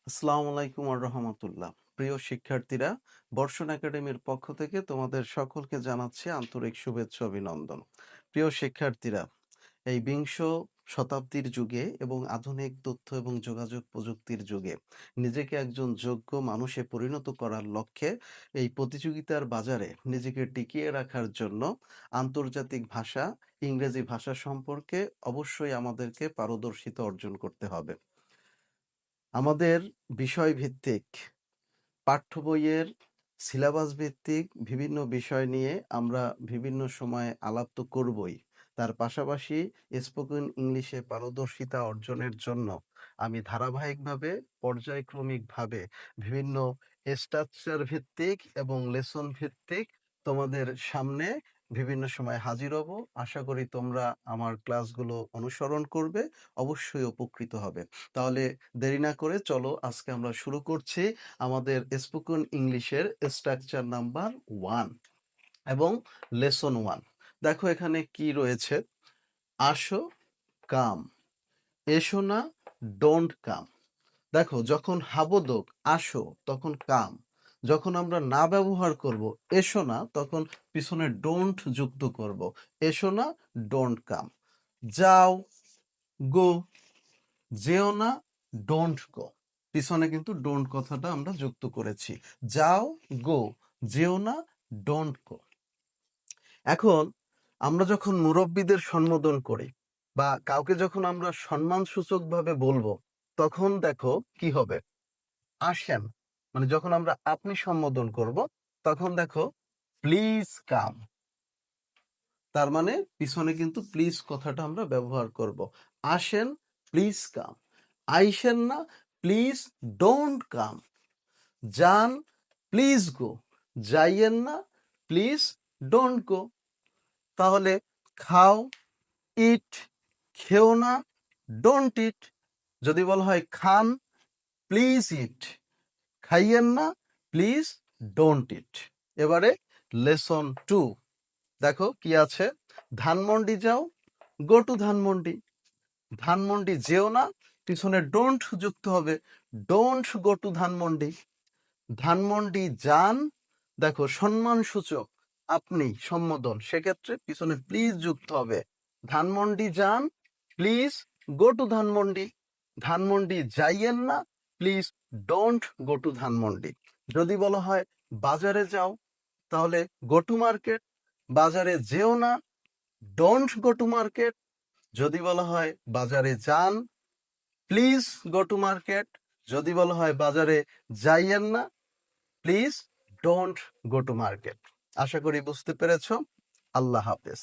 আসসালামু আলাইকুম ওয়া রাহমাতুল্লাহ। প্রিয় শিক্ষার্থীরা, বর্ষণ একাডেমির পক্ষ থেকে তোমাদের সকলকে জানাচ্ছি আন্তরিক শুভেচ্ছা অভিনন্দন। প্রিয় শিক্ষার্থীরা, এই বিংশ শতাব্দীর যুগে এবং আধুনিক তথ্য এবং যোগাযোগ প্রযুক্তির যুগে নিজেকে একজন যোগ্য মানুষে পরিণত করার লক্ষ্যে এই প্রতিযোগিতার বাজারে নিজেকে টিকিয়ে রাখার জন্য আন্তর্জাতিক ভাষা, ইংরেজি ভাষা সম্পর্কে অবশ্যই আমাদেরকে পারদর্শিতা অর্জন করতে হবে। আমাদের বিষয়ভিত্তিক পাঠ্য বইয়ের সিলেবাস ভিত্তিক বিভিন্ন বিষয় নিয়ে আমরা বিভিন্ন সময়ে আলাপ তো করবই। তার পাশাপাশি স্পোকেন ইংলিশে পারদর্শিতা অর্জনের জন্য আমি ধারাবাহিকভাবে পর্যায়ক্রমিকভাবে বিভিন্ন স্ট্রাকচার ভিত্তিক এবং লেসন ভিত্তিক তোমাদের সামনে বিভিন্ন সময় হাজির হব। আশা করি তোমরা আমার ক্লাসগুলো অনুসরণ করবে, অবশ্যই উপকৃত হবে। তাহলে দেরি না করে চলো আজকে আমরা শুরু করছি আমাদের স্পোকেন ইংলিশের স্ট্রাকচার নাম্বার 1 এবং লেসন 1। দেখো এখানে কি রয়েছে। আসো, কাম। এসো না, ডোন্ট কাম। দেখো যখন হাবোদক আসো তখন কাম, যখন আমরা না ব্যবহার করব এসো না তখন পিছনে ডোন্ট যুক্ত করব। এসো না, ডোন্ট কাম। যাও, গো। যেও না, ডোন্ট গো। পিছনে কিন্তু ডোন্ট কথাটা আমরা যুক্ত করেছি। যাও, গো। যেও না, ডোন্ট গো। এখন আমরা যখন মুরব্বীদের সম্বোধন করি বা কাউকে যখন আমরা সম্মানসূচকভাবে বলবো, তখন দেখো কি হবে। আসেন, মানে যখন আমরা আপনি সম্বোধন করব তখন দেখো প্লিজ কাম। তার মানে পিছনে কিন্তু প্লিজ কথাটা আমরা ব্যবহার করব। আসেন, প্লিজ কাম। আইসেন না, প্লিজ ডোন্ট কাম। যান, প্লিজ গো। যাইয়েন না, প্লিজ ডোন্ট গো। তাহলে খাও, ইট। খেও না, ডোন্ট ইট। যদি বলা হয় খান, প্লিজ ইট। খাইয়েন না, প্লিজ ডোন্ট ইট। এবারে লেসন 2 দেখো কি আছে। ধানমন্ডি যাও, গো টু ধানমন্ডি। ধানমন্ডি যেও না, পিছনে ডোন্ট যুক্ত হবে। Don't go to Dhanmondi. Dhanmondi যান, দেখো সম্মান সূচক আপনি সম্বোধন, সেক্ষেত্রে পিছনে প্লিজ যুক্ত হবে। ধানমন্ডি যান, please go to Dhanmondi. Dhanmondi যাইয়েন না, please don't go to Dhanmondi. যদি বলা হয় বাজারে যাও, তাহলে গো টু মার্কেট। বাজারে যেও না, ডোন্ট গো টু মার্কেট। যদি বলা হয় বাজারে যান, প্লিজ গো টু মার্কেট। যদি বলা হয় বাজারে যাইয়েন না, please don't go to market. আশা করি বুঝতে পেরেছ। আল্লাহ হাফেজ।